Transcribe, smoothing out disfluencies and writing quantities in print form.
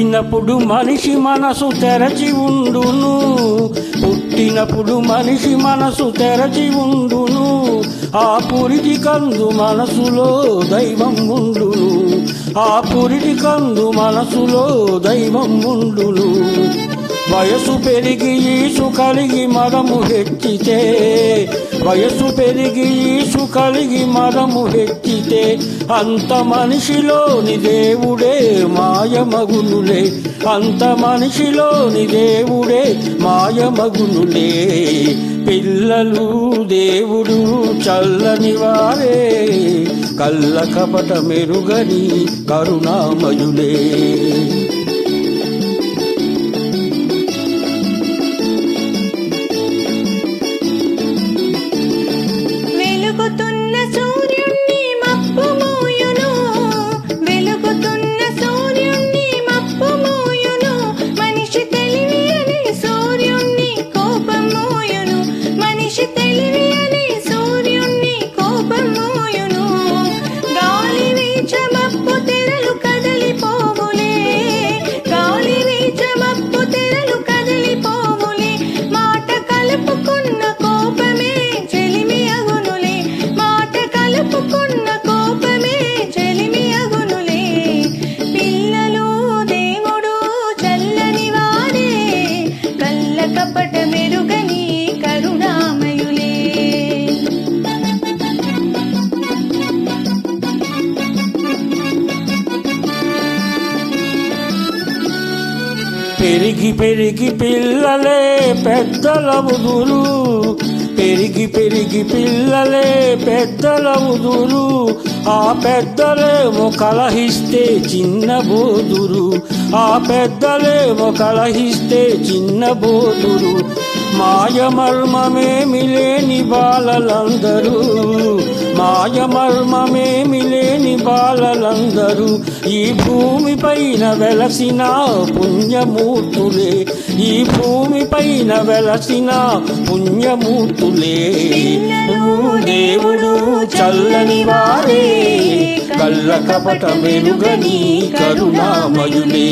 పుట్టినప్పుడు మనిషి మనసు తెరచి ఉండును, పుట్టినప్పుడు మనిషి మనసు తెరచి ఉండును, ఆ పురిటి కందు మనసులో దైవం ఉండును, ఆ పురిటి కందు మనసులో దైవం ఉండును. వయసు పెరిగి ఈసు కలిగి మరము హెచ్చితే, వయసు పెరిగి ఈసు కలిగి మరము హెచ్చితే, అంత మనిషిలోని దేవుడే మాయమగునులే, అంత మనిషిలోని దేవుడే మాయమగునులే. పిల్లలు దేవుడు చల్లని వారే, కళ్ళ కపట మెరుగని కరుణామయులే. పెరిగి పెరిగి పిల్లలే పెద్దలవుదురు, పెరిగి పెరిగి పిల్లలే పెద్దలవుదురు, ఆ పెద్దలేమో కలహిస్తే చిన్నబోదురు, ఆ పెద్దలేమో కలహిస్తే చిన్నబోదురు. మాయమర్మమేమి లేని బాలలందరూ, మాయమర్మమేమి లేని బాలలందరూ, ఈ భూమిపైన వెలసిన పుణ్యమూర్తులే, ఈ భూమిపైన వెలసిన పుణ్యమూర్తులే. దేవుడు చల్లని వారే, కళ్ళ కపట మెరుగని కరుణామయులే.